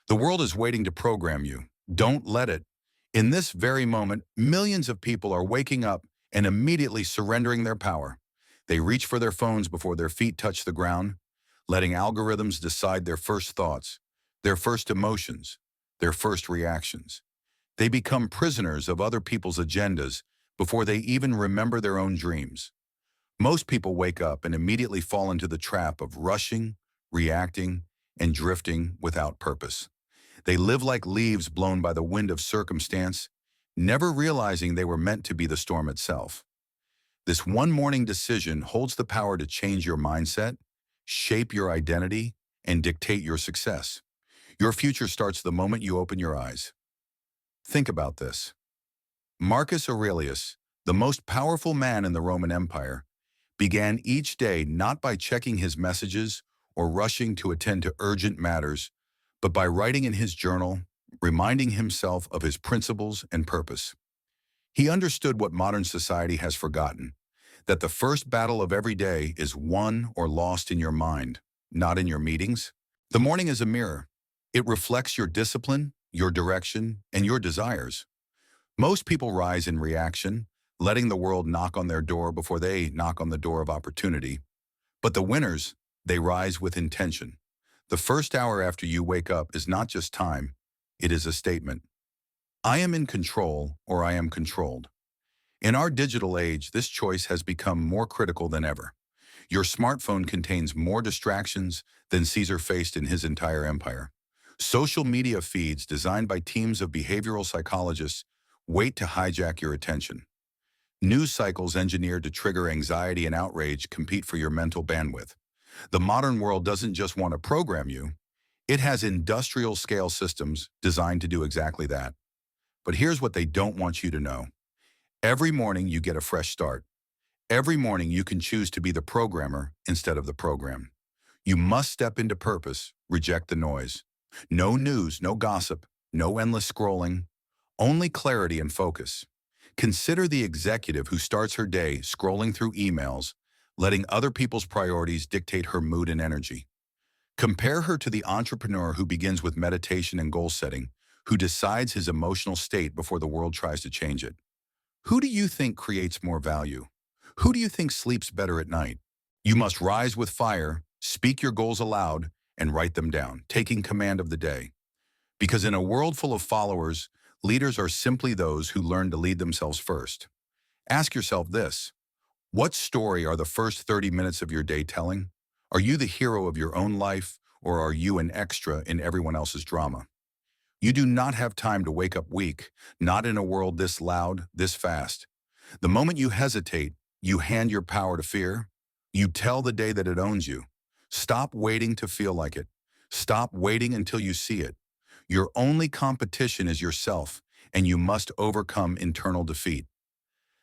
The world is waiting to program you. Don't let it. In this very moment, millions of people are waking up and immediately surrendering their power. They reach for their phones before their feet touch the ground, letting algorithms decide their first thoughts, their first emotions, their first reactions. They become prisoners of other people's agendas before they even remember their own dreams. Most people wake up and immediately fall into the trap of rushing, reacting, and drifting without purpose. They live like leaves blown by the wind of circumstance, never realizing they were meant to be the storm itself. This one morning decision holds the power to change your mindset, shape your identity, and dictate your success. Your future starts the moment you open your eyes. Think about this. Marcus Aurelius, the most powerful man in the Roman Empire, began each day not by checking his messages or rushing to attend to urgent matters, but by writing in his journal, reminding himself of his principles and purpose. He understood what modern society has forgotten, that the first battle of every day is won or lost in your mind, not in your meetings. The morning is a mirror. It reflects your discipline, your direction, and your desires. Most people rise in reaction, letting the world knock on their door before they knock on the door of opportunity. But the winners, they rise with intention. The first hour after you wake up is not just time, it is a statement. I am in control or I am controlled. In our digital age, this choice has become more critical than ever. Your smartphone contains more distractions than Caesar faced in his entire empire. Social media feeds designed by teams of behavioral psychologists wait to hijack your attention. News cycles engineered to trigger anxiety and outrage compete for your mental bandwidth. The modern world doesn't just want to program you, it has industrial-scale systems designed to do exactly that. But here's what they don't want you to know. Every morning you get a fresh start. Every morning you can choose to be the programmer instead of the program. You must step into purpose, reject the noise. No news, no gossip, no endless scrolling, only clarity and focus. Consider the executive who starts her day scrolling through emails, letting other people's priorities dictate her mood and energy. Compare her to the entrepreneur who begins with meditation and goal setting, who decides his emotional state before the world tries to change it. Who do you think creates more value? Who do you think sleeps better at night? You must rise with fire, speak your goals aloud, and write them down, taking command of the day. Because in a world full of followers, leaders are simply those who learn to lead themselves first. Ask yourself this: what story are the first 30 minutes of your day telling? Are you the hero of your own life, or are you an extra in everyone else's drama? You do not have time to wake up weak, not in a world this loud, this fast. The moment you hesitate, you hand your power to fear. You tell the day that it owns you. Stop waiting to feel like it. Stop waiting until you see it. Your only competition is yourself, and you must overcome internal defeat.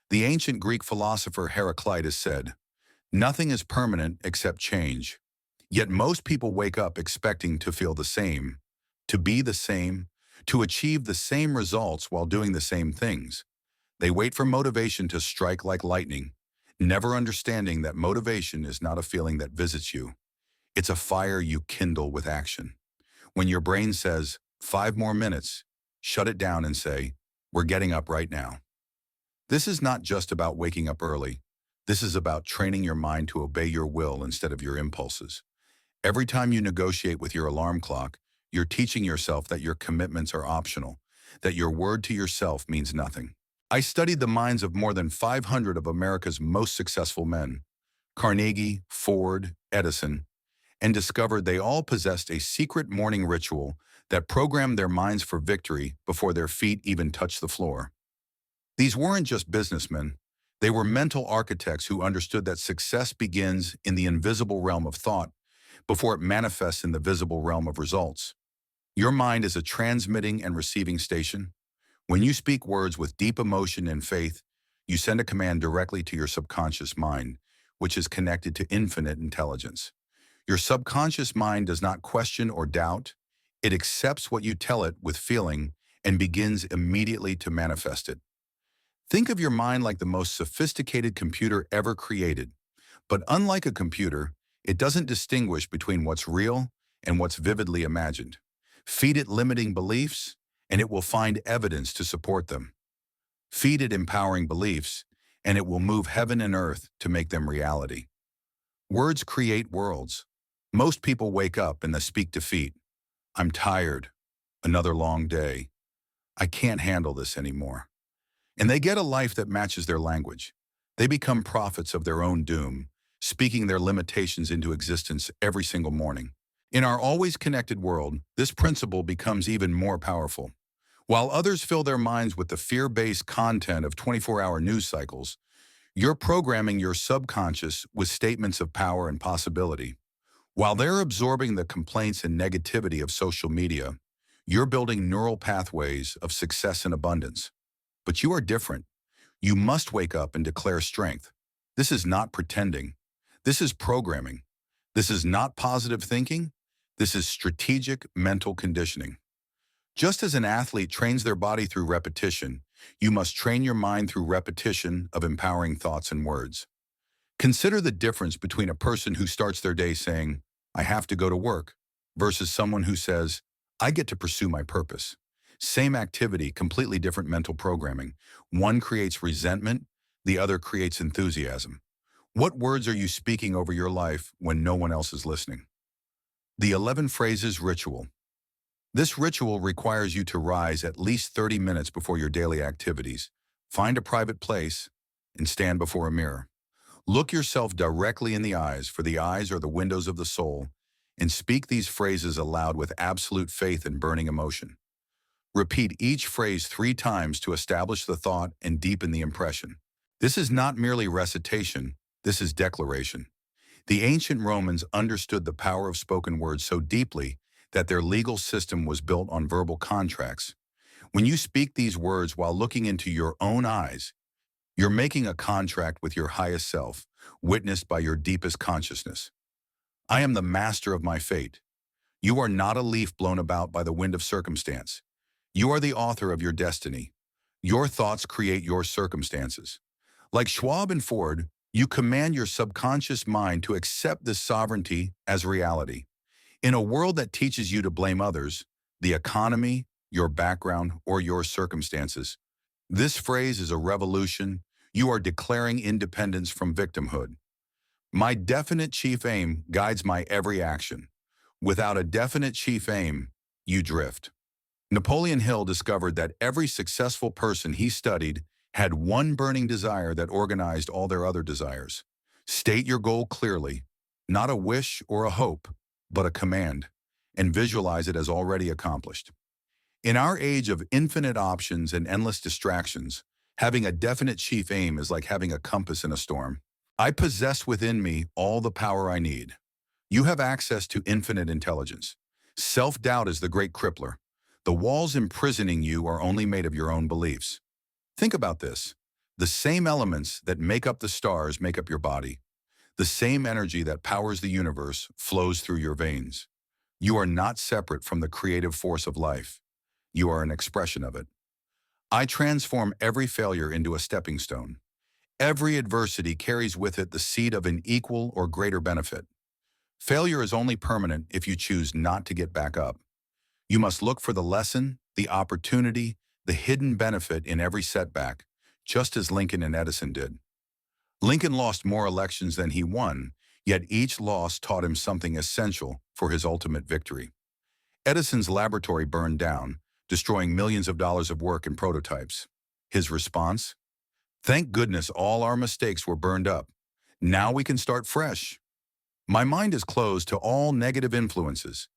The ancient Greek philosopher Heraclitus said, "Nothing is permanent except change." Yet most people wake up expecting to feel the same, to be the same, to achieve the same results while doing the same things. They wait for motivation to strike like lightning, never understanding that motivation is not a feeling that visits you. It's a fire you kindle with action. When your brain says, 5 more minutes, shut it down and say, we're getting up right now. This is not just about waking up early. This is about training your mind to obey your will instead of your impulses. Every time you negotiate with your alarm clock, you're teaching yourself that your commitments are optional, that your word to yourself means nothing. I studied the minds of more than 500 of America's most successful men, Carnegie, Ford, Edison, and discovered they all possessed a secret morning ritual that programmed their minds for victory before their feet even touched the floor. These weren't just businessmen. They were mental architects who understood that success begins in the invisible realm of thought before it manifests in the visible realm of results. Your mind is a transmitting and receiving station. When you speak words with deep emotion and faith, you send a command directly to your subconscious mind, which is connected to infinite intelligence. Your subconscious mind does not question or doubt. It accepts what you tell it with feeling and begins immediately to manifest it. Think of your mind like the most sophisticated computer ever created. But unlike a computer, it doesn't distinguish between what's real and what's vividly imagined. Feed it limiting beliefs, and it will find evidence to support them. Feed it empowering beliefs, and it will move heaven and earth to make them reality. Words create worlds. Most people wake up and they speak defeat. I'm tired. Another long day. I can't handle this anymore. And they get a life that matches their language. They become prophets of their own doom, speaking their limitations into existence every single morning. In our always connected world, this principle becomes even more powerful. While others fill their minds with the fear-based content of 24-hour news cycles, you're programming your subconscious with statements of power and possibility. While they're absorbing the complaints and negativity of social media, you're building neural pathways of success and abundance. But you are different. You must wake up and declare strength. This is not pretending. This is programming. This is not positive thinking. This is strategic mental conditioning. Just as an athlete trains their body through repetition, you must train your mind through repetition of empowering thoughts and words. Consider the difference between a person who starts their day saying, I have to go to work, versus someone who says, I get to pursue my purpose. Same activity, completely different mental programming. One creates resentment, the other creates enthusiasm. What words are you speaking over your life when no one else is listening? The 11 phrases ritual. This ritual requires you to rise at least 30 minutes before your daily activities. Find a private place and stand before a mirror. Look yourself directly in the eyes, for the eyes are the windows of the soul, and speak these phrases aloud with absolute faith and burning emotion. Repeat each phrase 3 times to establish the thought and deepen the impression. This is not merely recitation, this is declaration. The ancient Romans understood the power of spoken words so deeply that their legal system was built on verbal contracts. When you speak these words while looking into your own eyes, you're making a contract with your highest self, witnessed by your deepest consciousness. I am the master of my fate. You are not a leaf blown about by the wind of circumstance. You are the author of your destiny. Your thoughts create your circumstances. Like Schwab and Ford, you command your subconscious mind to accept this sovereignty as reality. In a world that teaches you to blame others, the economy, your background, or your circumstances, this phrase is a revolution. You are declaring independence from victimhood. My definite chief aim guides my every action. Without a definite chief aim, you drift. Napoleon Hill discovered that every successful person he studied had one burning desire that organized all their other desires. State your goal clearly, not a wish or a hope, but a command, and visualize it as already accomplished. In our age of infinite options and endless distractions, having a definite chief aim is like having a compass in a storm. I possess within me all the power I need. You have access to infinite intelligence. Self-doubt is the great crippler. The walls imprisoning you are only made of your own beliefs. Think about this. The same elements that make up the stars make up your body. The same energy that powers the universe flows through your veins. You are not separate from the creative force of life. You are an expression of it. I transform every failure into a stepping stone. Every adversity carries with it the seed of an equal or greater benefit. Failure is only permanent if you choose not to get back up. You must look for the lesson, the opportunity, the hidden benefit in every setback, just as Lincoln and Edison did. Lincoln lost more elections than he won, yet each loss taught him something essential for his ultimate victory. Edison's laboratory burned down, destroying millions of dollars of work and prototypes. His response? Thank goodness all our mistakes were burned up. Now we can start fresh. My mind is closed to all negative influences.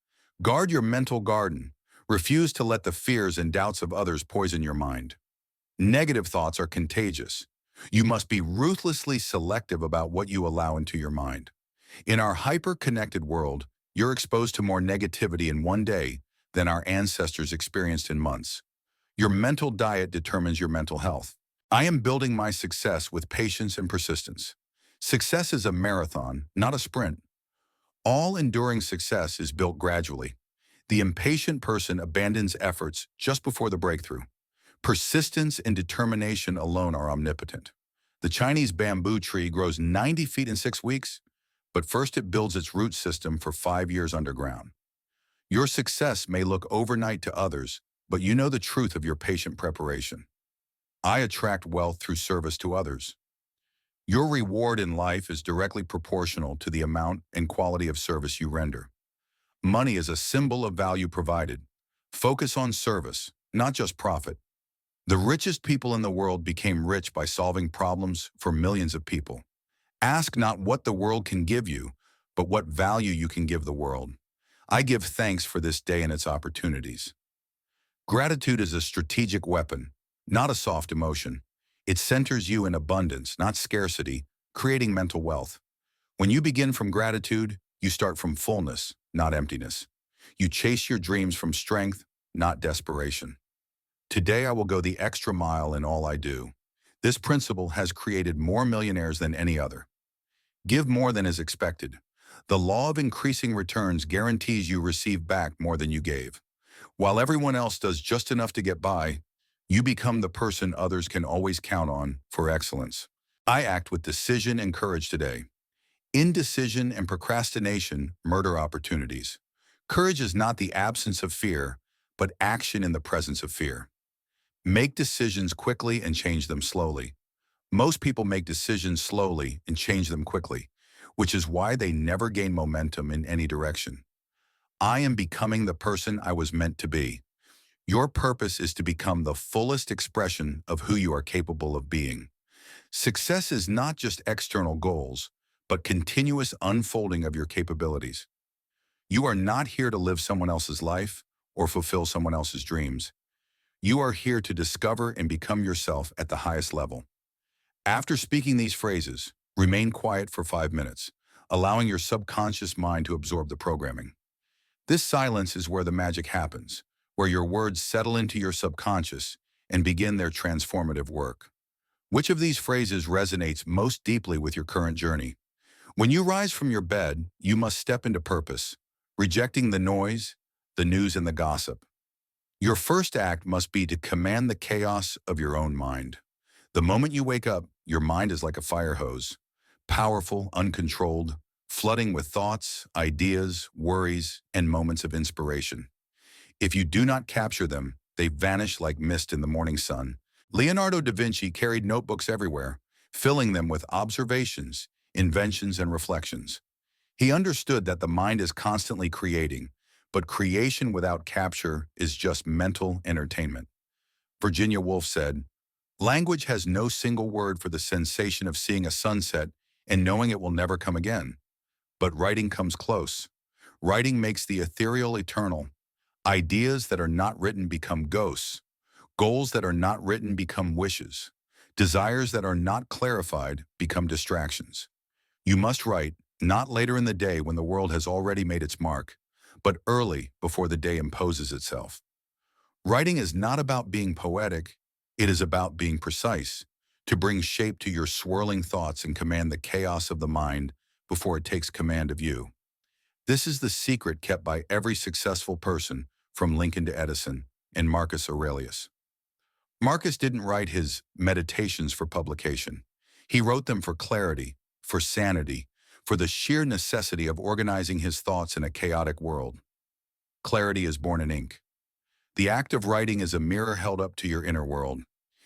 Guard your mental garden. Refuse to let the fears and doubts of others poison your mind. Negative thoughts are contagious. You must be ruthlessly selective about what you allow into your mind. In our hyper-connected world, you're exposed to more negativity in one day than our ancestors experienced in months. Your mental diet determines your mental health. I am building my success with patience and persistence. Success is a marathon, not a sprint. All enduring success is built gradually. The impatient person abandons efforts just before the breakthrough. Persistence and determination alone are omnipotent. The Chinese bamboo tree grows 90 feet in 6 weeks, but first it builds its root system for 5 years underground. Your success may look overnight to others, but you know the truth of your patient preparation. I attract wealth through service to others. Your reward in life is directly proportional to the amount and quality of service you render. Money is a symbol of value provided. Focus on service, not just profit. The richest people in the world became rich by solving problems for millions of people. Ask not what the world can give you, but what value you can give the world. I give thanks for this day and its opportunities. Gratitude is a strategic weapon, not a soft emotion. It centers you in abundance, not scarcity, creating mental wealth. When you begin from gratitude, you start from fullness, not emptiness. You chase your dreams from strength, not desperation. Today I will go the extra mile in all I do. This principle has created more millionaires than any other. Give more than is expected. The law of increasing returns guarantees you receive back more than you gave. While everyone else does just enough to get by, you become the person others can always count on for excellence. I act with decision and courage today. Indecision and procrastination murder opportunities. Courage is not the absence of fear, but action in the presence of fear. Make decisions quickly and change them slowly. Most people make decisions slowly and change them quickly, which is why they never gain momentum in any direction. I am becoming the person I was meant to be. Your purpose is to become the fullest expression of who you are capable of being. Success is not just external goals, but continuous unfolding of your capabilities. You are not here to live someone else's life or fulfill someone else's dreams. You are here to discover and become yourself at the highest level. After speaking these phrases, remain quiet for 5 minutes, allowing your subconscious mind to absorb the programming. This silence is where the magic happens, where your words settle into your subconscious and begin their transformative work. Which of these phrases resonates most deeply with your current journey? When you rise from your bed, you must step into purpose, rejecting the noise, the news, and the gossip. Your first act must be to command the chaos of your own mind. The moment you wake up, your mind is like a fire hose, powerful, uncontrolled, flooding with thoughts, ideas, worries, and moments of inspiration. If you do not capture them, they vanish like mist in the morning sun. Leonardo da Vinci carried notebooks everywhere, filling them with observations, inventions, and reflections. He understood that the mind is constantly creating, but creation without capture is just mental entertainment. Virginia Woolf said, "Language has no single word for the sensation of seeing a sunset and knowing it will never come again. But writing comes close. Writing makes the ethereal eternal. Ideas that are not written become ghosts. Goals that are not written become wishes. Desires that are not clarified become distractions. You must write, not later in the day when the world has already made its mark, but early before the day imposes itself." Writing is not about being poetic, it is about being precise, to bring shape to your swirling thoughts and command the chaos of the mind before it takes command of you. This is the secret kept by every successful person, from Lincoln to Edison and Marcus Aurelius. Marcus didn't write his meditations for publication. He wrote them for clarity, for sanity, for the sheer necessity of organizing his thoughts in a chaotic world. Clarity is born in ink. The act of writing is a mirror held up to your inner world.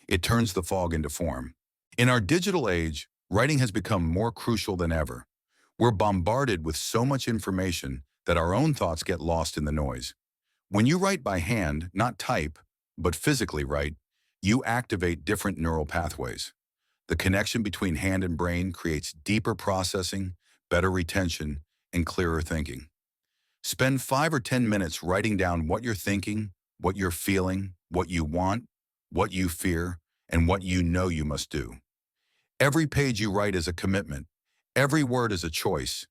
It turns the fog into form. In our digital age, writing has become more crucial than ever. We're bombarded with so much information that our own thoughts get lost in the noise. When you write by hand, not type, but physically write, you activate different neural pathways. The connection between hand and brain creates deeper processing, better retention, and clearer thinking. Spend 5 or 10 minutes writing down what you're thinking, what you're feeling, what you want, what you fear, and what you know you must do. Every page you write is a commitment. Every word is a choice.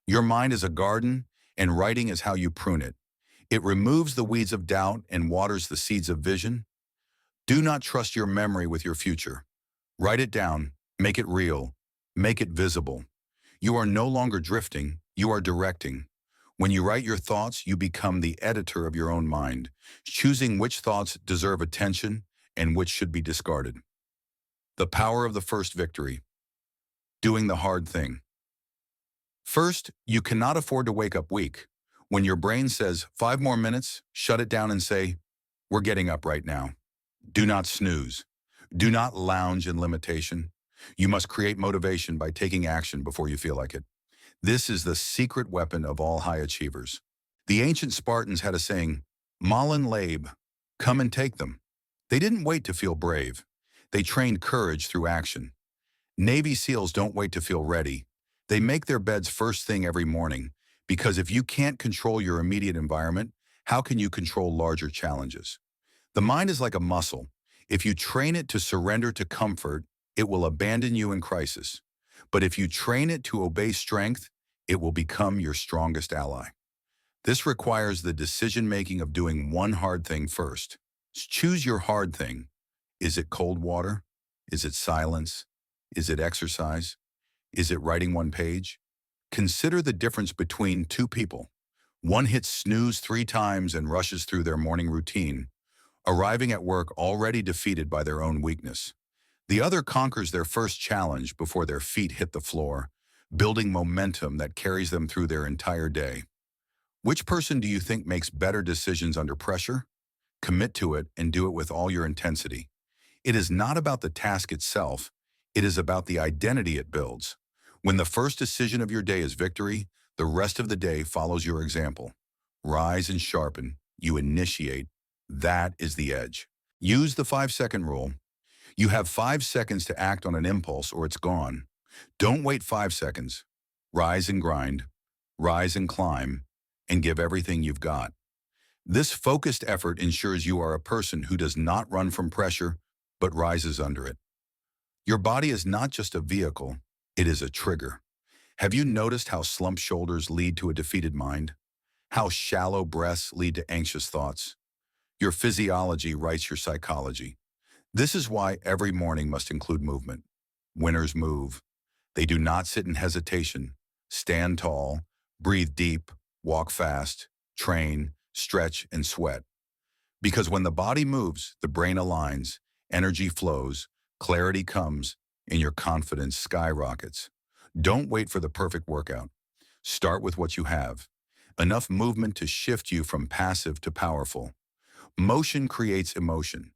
Your mind is a garden, and writing is how you prune it. It removes the weeds of doubt and waters the seeds of vision. Do not trust your memory with your future. Write it down, make it real, make it visible. You are no longer drifting, you are directing. When you write your thoughts, you become the editor of your own mind, choosing which thoughts deserve attention and which should be discarded. The power of the first victory. Doing the hard thing. First, you cannot afford to wake up weak. When your brain says 5 more minutes, shut it down and say, we're getting up right now. Do not snooze. Do not lounge in limitation. You must create motivation by taking action before you feel like it. This is the secret weapon of all high achievers. The ancient Spartans had a saying, Malin Labe, come and take them. They didn't wait to feel brave. They trained courage through action. Navy SEALs don't wait to feel ready. They make their beds first thing every morning, because if you can't control your immediate environment, how can you control larger challenges? The mind is like a muscle. If you train it to surrender to comfort, it will abandon you in crisis. But if you train it to obey strength, it will become your strongest ally. This requires the decision-making of doing one hard thing first. Choose your hard thing. Is it cold water? Is it silence? Is it exercise? Is it writing one page? Consider the difference between two people. One hits snooze 3 times and rushes through their morning routine, arriving at work already defeated by their own weakness. The other conquers their first challenge before their feet hit the floor, building momentum that carries them through their entire day. Which person do you think makes better decisions under pressure? Commit to it and do it with all your intensity. It is not about the task itself, it is about the identity it builds. When the first decision of your day is victory, the rest of the day follows your example. Rise and sharpen, you initiate. That is the edge. Use the 5-second rule. You have 5 seconds to act on an impulse or it's gone. Don't wait 5 seconds. Rise and grind, rise and climb, and give everything you've got. This focused effort ensures you are a person who does not run from pressure, but rises under it. Your body is not just a vehicle, it is a trigger. Have you noticed how slumped shoulders lead to a defeated mind? How shallow breaths lead to anxious thoughts? Your physiology writes your psychology. This is why every morning must include movement. Winners move. They do not sit in hesitation. Stand tall, breathe deep, walk fast, train, stretch, and sweat. Because when the body moves, the brain aligns, energy flows, clarity comes, and your confidence skyrockets. Don't wait for the perfect workout. Start with what you have. Enough movement to shift you from passive to powerful. Motion creates emotion.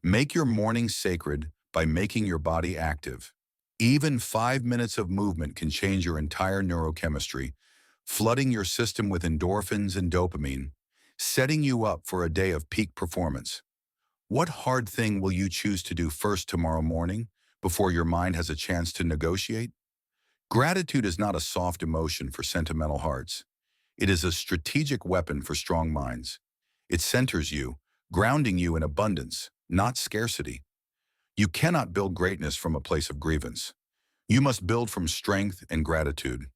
Make your morning sacred by making your body active. Even 5 minutes of movement can change your entire neurochemistry, flooding your system with endorphins and dopamine, setting you up for a day of peak performance. What hard thing will you choose to do first tomorrow morning before your mind has a chance to negotiate? Gratitude is not a soft emotion for sentimental hearts. It is a strategic weapon for strong minds. It centers you, grounding you in abundance, not scarcity. You cannot build greatness from a place of grievance. You must build from strength and gratitude.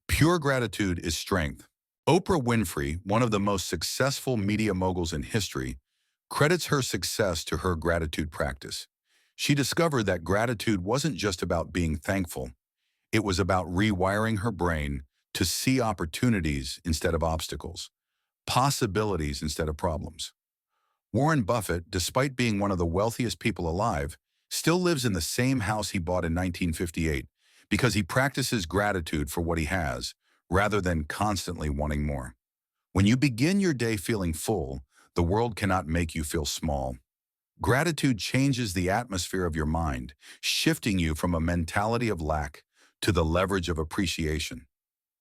Pure gratitude is strength. Oprah Winfrey, one of the most successful media moguls in history, credits her success to her gratitude practice. She discovered that gratitude wasn't just about being thankful. It was about rewiring her brain to see opportunities instead of obstacles, possibilities instead of problems. Warren Buffett, despite being one of the wealthiest people alive, still lives in the same house he bought in 1958 because he practices gratitude for what he has, rather than constantly wanting more. When you begin your day feeling full, the world cannot make you feel small. Gratitude changes the atmosphere of your mind, shifting you from a mentality of lack to the leverage of appreciation.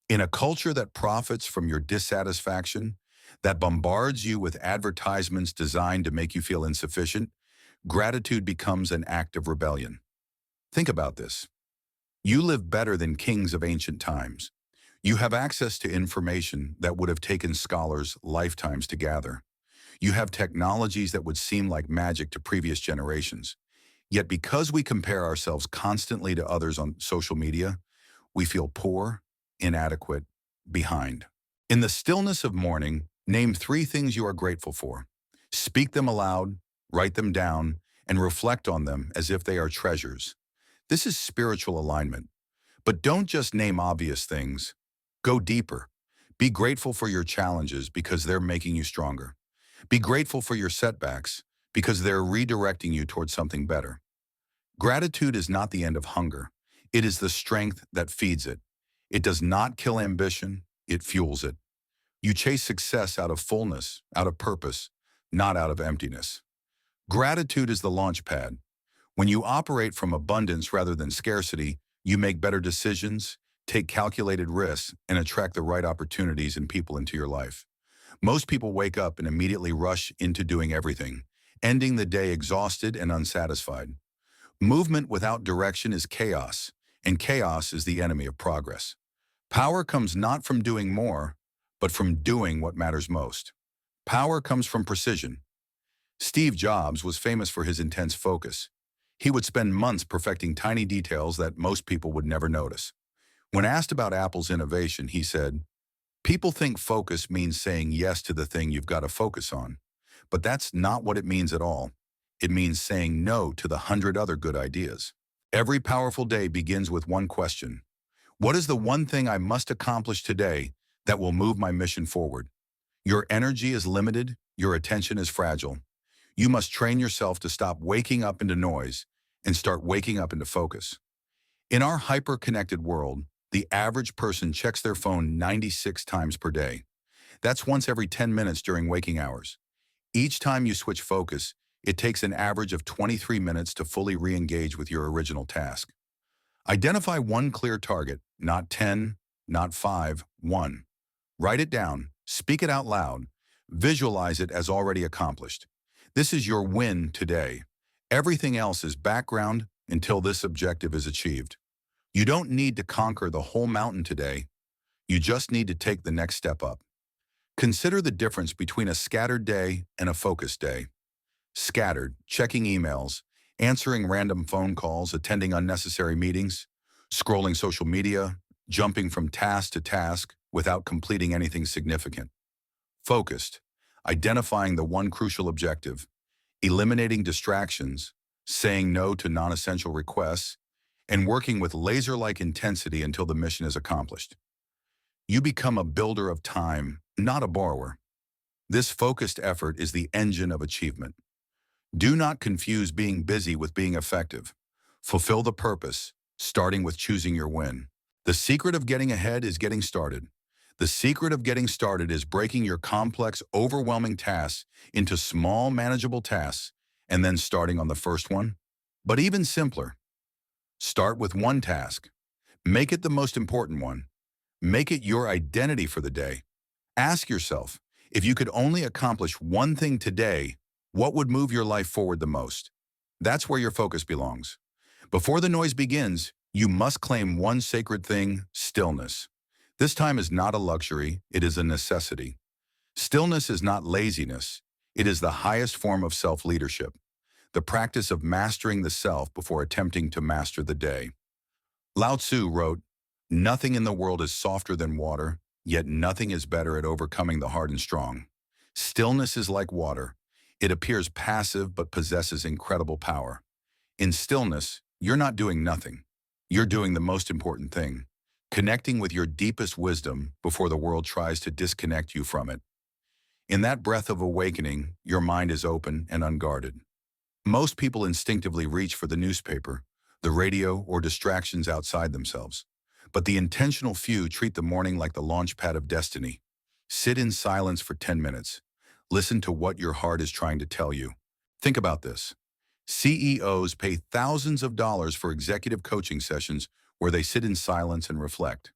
In a culture that profits from your dissatisfaction, that bombards you with advertisements designed to make you feel insufficient, gratitude becomes an act of rebellion. Think about this. You live better than kings of ancient times. You have access to information that would have taken scholars lifetimes to gather. You have technologies that would seem like magic to previous generations. Yet because we compare ourselves constantly to others on social media, we feel poor, inadequate, behind. In the stillness of morning, name 3 things you are grateful for. Speak them aloud, write them down, and reflect on them as if they are treasures. This is spiritual alignment. But don't just name obvious things. Go deeper. Be grateful for your challenges because they're making you stronger. Be grateful for your setbacks because they're redirecting you towards something better. Gratitude is not the end of hunger. It is the strength that feeds it. It does not kill ambition, it fuels it. You chase success out of fullness, out of purpose, not out of emptiness. Gratitude is the launch pad. When you operate from abundance rather than scarcity, you make better decisions, take calculated risks, and attract the right opportunities and people into your life. Most people wake up and immediately rush into doing everything, ending the day exhausted and unsatisfied. Movement without direction is chaos, and chaos is the enemy of progress. Power comes not from doing more, but from doing what matters most. Power comes from precision. Steve Jobs was famous for his intense focus. He would spend months perfecting tiny details that most people would never notice. When asked about Apple's innovation, he said, "People think focus means saying yes to the thing you've got to focus on. But that's not what it means at all. It means saying no to the 100 other good ideas." Every powerful day begins with one question. What is the one thing I must accomplish today that will move my mission forward? Your energy is limited. Your attention is fragile. You must train yourself to stop waking up into noise and start waking up into focus. In our hyper-connected world, the average person checks their phone 96 times per day. That's once every 10 minutes during waking hours. Each time you switch focus, it takes an average of 23 minutes to fully re-engage with your original task. Identify one clear target, not 10, not 5, one. Write it down, speak it out loud, visualize it as already accomplished. This is your win today. Everything else is background until this objective is achieved. You don't need to conquer the whole mountain today. You just need to take the next step up. Consider the difference between a scattered day and a focused day. Scattered, checking emails, answering random phone calls, attending unnecessary meetings, scrolling social media, jumping from task to task without completing anything significant. Focused, identifying the one crucial objective, eliminating distractions, saying no to non-essential requests, and working with laser-like intensity until the mission is accomplished. You become a builder of time, not a borrower. This focused effort is the engine of achievement. Do not confuse being busy with being effective. Fulfill the purpose, starting with choosing your win. The secret of getting ahead is getting started. The secret of getting started is breaking your complex, overwhelming tasks into small, manageable tasks, and then starting on the first one. But even simpler, start with one task. Make it the most important one. Make it your identity for the day. Ask yourself, if you could only accomplish one thing today, what would move your life forward the most? That's where your focus belongs. Before the noise begins, you must claim one sacred thing, stillness. This time is not a luxury, it is a necessity. Stillness is not laziness, it is the highest form of self-leadership, the practice of mastering the self before attempting to master the day. Lao Tzu wrote, "Nothing in the world is softer than water, yet nothing is better at overcoming the hard and strong." Stillness is like water. It appears passive but possesses incredible power. In stillness, you're not doing nothing. You're doing the most important thing, connecting with your deepest wisdom before the world tries to disconnect you from it. In that breath of awakening, your mind is open and unguarded. Most people instinctively reach for the newspaper, the radio, or distractions outside themselves. But the intentional few treat the morning like the launch pad of destiny. Sit in silence for 10 minutes. Listen to what your heart is trying to tell you. Think about this. CEOs pay thousands of dollars for executive coaching sessions where they sit in silence and reflect.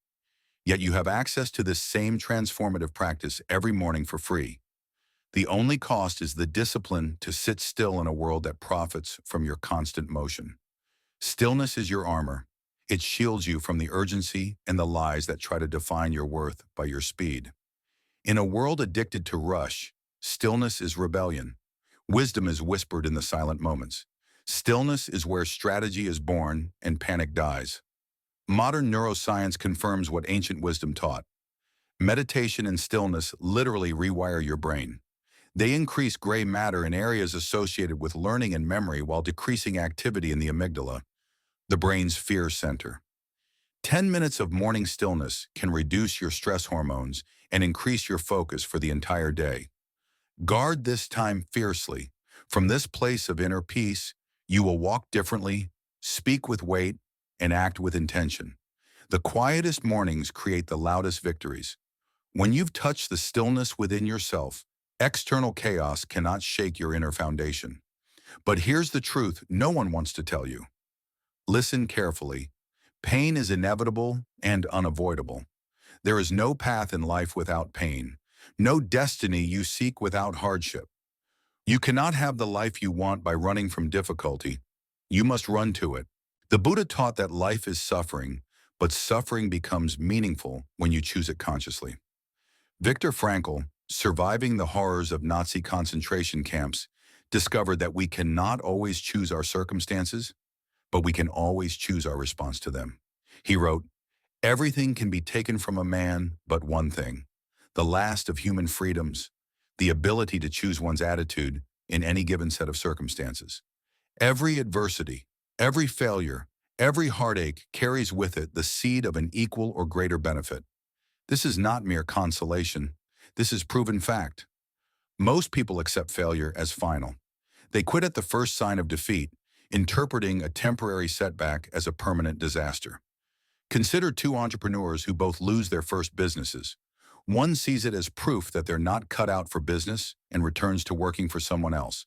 Yet you have access to this same transformative practice every morning for free. The only cost is the discipline to sit still in a world that profits from your constant motion. Stillness is your armor. It shields you from the urgency and the lies that try to define your worth by your speed. In a world addicted to rush, stillness is rebellion. Wisdom is whispered in the silent moments. Stillness is where strategy is born and panic dies. Modern neuroscience confirms what ancient wisdom taught. Meditation and stillness literally rewire your brain. They increase gray matter in areas associated with learning and memory while decreasing activity in the amygdala, the brain's fear center. 10 minutes of morning stillness can reduce your stress hormones and increase your focus for the entire day. Guard this time fiercely. From this place of inner peace, you will walk differently, speak with weight, and act with intention. The quietest mornings create the loudest victories. When you've touched the stillness within yourself, external chaos cannot shake your inner foundation. But here's the truth no one wants to tell you. Listen carefully. Pain is inevitable and unavoidable. There is no path in life without pain, no destiny you seek without hardship. You cannot have the life you want by running from difficulty. You must run to it. The Buddha taught that life is suffering, but suffering becomes meaningful when you choose it consciously. Viktor Frankl, surviving the horrors of Nazi concentration camps, discovered that we cannot always choose our circumstances, but we can always choose our response to them. He wrote, "Everything can be taken from a man but one thing, the last of human freedoms, the ability to choose one's attitude in any given set of circumstances. Every adversity, every failure, every heartache carries with it the seed of an equal or greater benefit. This is not mere consolation. This is proven fact. Most people accept failure as final. They quit at the first sign of defeat, interpreting a temporary setback as a permanent disaster. Consider two entrepreneurs who both lose their first businesses. One sees it as proof that they're not cut out for business and returns to working for someone else.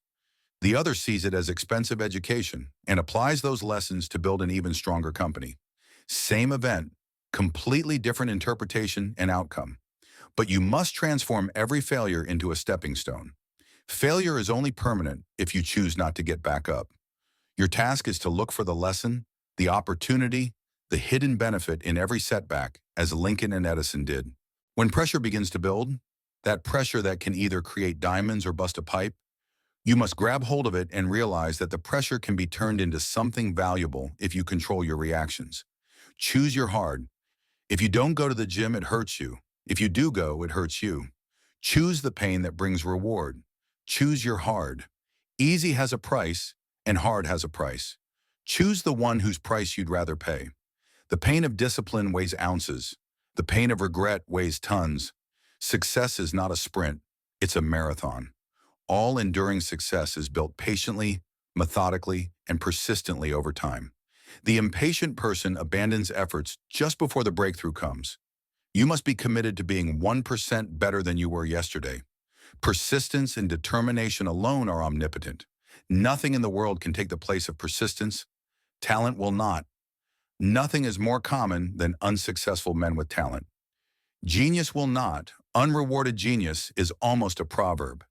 The other sees it as expensive education and applies those lessons to build an even stronger company. Same event, completely different interpretation and outcome. But you must transform every failure into a stepping stone. Failure is only permanent if you choose not to get back up. Your task is to look for the lesson, the opportunity, the hidden benefit in every setback, as Lincoln and Edison did. When pressure begins to build, that pressure that can either create diamonds or bust a pipe, you must grab hold of it and realize that the pressure can be turned into something valuable if you control your reactions. Choose your hard. If you don't go to the gym, it hurts you. If you do go, it hurts you. Choose the pain that brings reward. Choose your hard. Easy has a price, and hard has a price. Choose the one whose price you'd rather pay. The pain of discipline weighs ounces. The pain of regret weighs tons. Success is not a sprint, it's a marathon. All enduring success is built patiently, methodically, and persistently over time. The impatient person abandons efforts just before the breakthrough comes. You must be committed to being 1% better than you were yesterday. Persistence and determination alone are omnipotent. Nothing in the world can take the place of persistence. Talent will not. Nothing is more common than unsuccessful men with talent. Genius will not. Unrewarded genius is almost a proverb.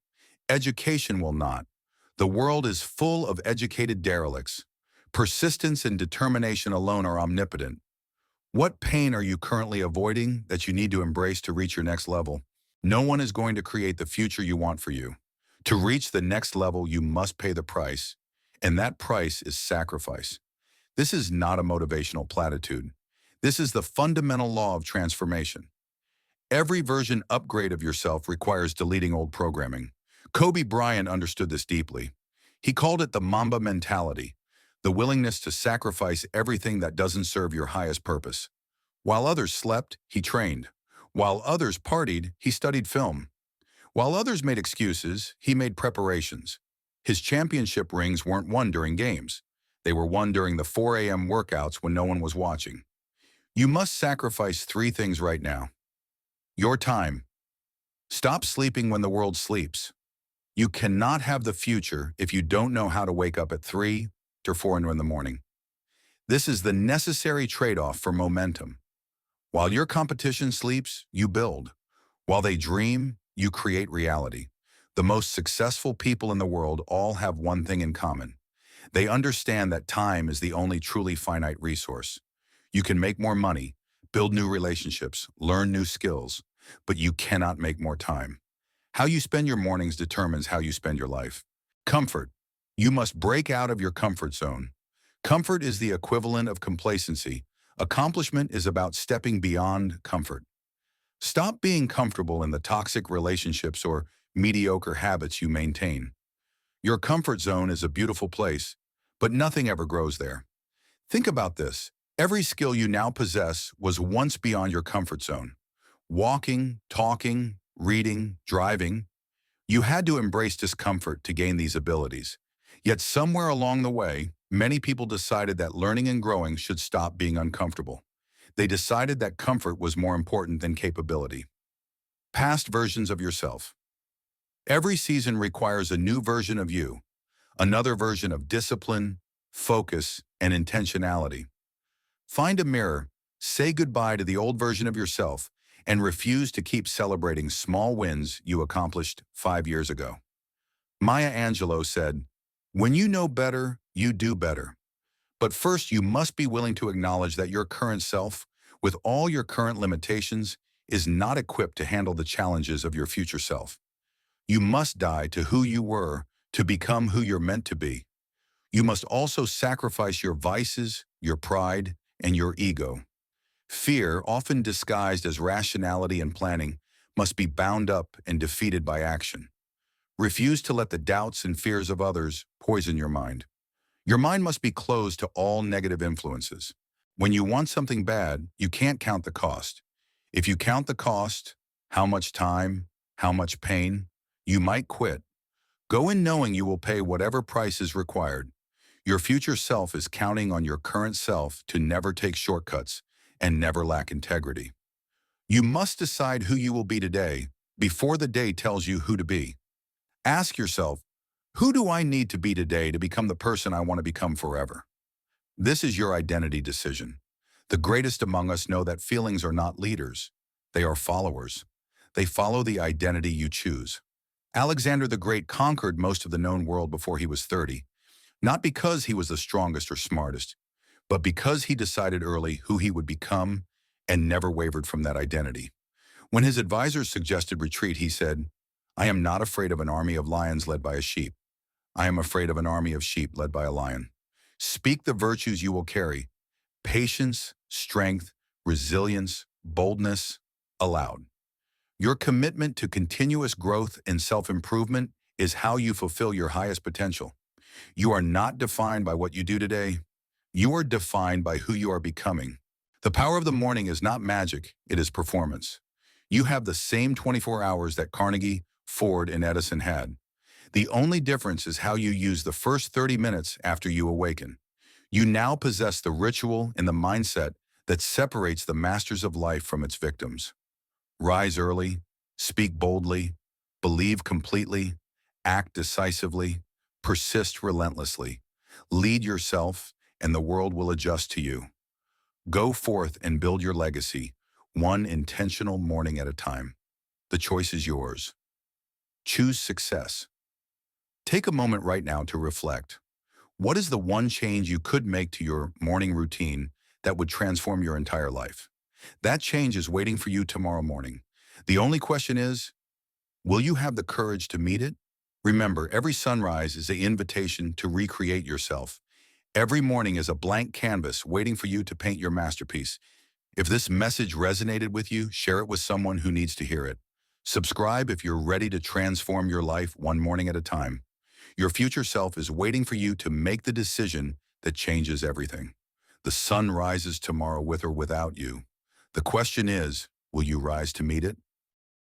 Education will not. The world is full of educated derelicts. Persistence and determination alone are omnipotent. What pain are you currently avoiding that you need to embrace to reach your next level? No one is going to create the future you want for you. To reach the next level, you must pay the price, and that price is sacrifice. This is not a motivational platitude. This is the fundamental law of transformation. Every version upgrade of yourself requires deleting old programming. Kobe Bryant understood this deeply. He called it the Mamba mentality, the willingness to sacrifice everything that doesn't serve your highest purpose. While others slept, he trained. While others partied, he studied film. While others made excuses, he made preparations. His championship rings weren't won during games. They were won during the 4 a.m. workouts when no one was watching. You must sacrifice 3 things right now. Your time. Stop sleeping when the world sleeps. You cannot have the future if you don't know how to wake up at 3 or 4 in the morning. This is the necessary trade-off for momentum. While your competition sleeps, you build. While they dream, you create reality. The most successful people in the world all have one thing in common. They understand that time is the only truly finite resource. You can make more money, build new relationships, learn new skills, but you cannot make more time. How you spend your mornings determines how you spend your life. Comfort. You must break out of your comfort zone. Comfort is the equivalent of complacency. Accomplishment is about stepping beyond comfort. Stop being comfortable in the toxic relationships or mediocre habits you maintain. Your comfort zone is a beautiful place, but nothing ever grows there. Think about this. Every skill you now possess was once beyond your comfort zone. Walking, talking, reading, driving. You had to embrace discomfort to gain these abilities. Yet somewhere along the way, many people decided that learning and growing should stop being uncomfortable. They decided that comfort was more important than capability. Past versions of yourself. Every season requires a new version of you, another version of discipline, focus, and intentionality. Find a mirror, say goodbye to the old version of yourself, and refuse to keep celebrating small wins you accomplished 5 years ago. Maya Angelou said, "When you know better, you do better. But first, you must be willing to acknowledge that your current self, with all your current limitations, is not equipped to handle the challenges of your future self. You must die to who you were to become who you're meant to be. You must also sacrifice your vices, your pride, and your ego. Fear, often disguised as rationality and planning, must be bound up and defeated by action. Refuse to let the doubts and fears of others poison your mind. Your mind must be closed to all negative influences. When you want something bad, you can't count the cost. If you count the cost, how much time, how much pain, you might quit. Go in knowing you will pay whatever price is required. Your future self is counting on your current self to never take shortcuts and never lack integrity. You must decide who you will be today before the day tells you who to be. Ask yourself, who do I need to be today to become the person I want to become forever? This is your identity decision. The greatest among us know that feelings are not leaders. They are followers. They follow the identity you choose. Alexander the Great conquered most of the known world before he was 30, not because he was the strongest or smartest, but because he decided early who he would become and never wavered from that identity. When his advisors suggested retreat, he said, "I am not afraid of an army of lions led by a sheep. I am afraid of an army of sheep led by a lion." Speak the virtues you will carry: patience, strength, resilience, boldness, aloud. Your commitment to continuous growth and self-improvement is how you fulfill your highest potential. You are not defined by what you do today. You are defined by who you are becoming. The power of the morning is not magic, it is performance. You have the same 24 hours that Carnegie, Ford, and Edison had. The only difference is how you use the first 30 minutes after you awaken. You now possess the ritual and the mindset that separates the masters of life from its victims. Rise early, speak boldly, believe completely, act decisively, persist relentlessly. Lead yourself, and the world will adjust to you. Go forth and build your legacy, one intentional morning at a time. The choice is yours. Choose success. Take a moment right now to reflect. What is the one change you could make to your morning routine that would transform your entire life? That change is waiting for you tomorrow morning. The only question is, will you have the courage to meet it? Remember, every sunrise is an invitation to recreate yourself. Every morning is a blank canvas waiting for you to paint your masterpiece. If this message resonated with you, share it with someone who needs to hear it. Subscribe if you're ready to transform your life one morning at a time. Your future self is waiting for you to make the decision that changes everything. The sun rises tomorrow with or without you. The question is, will you rise to meet it?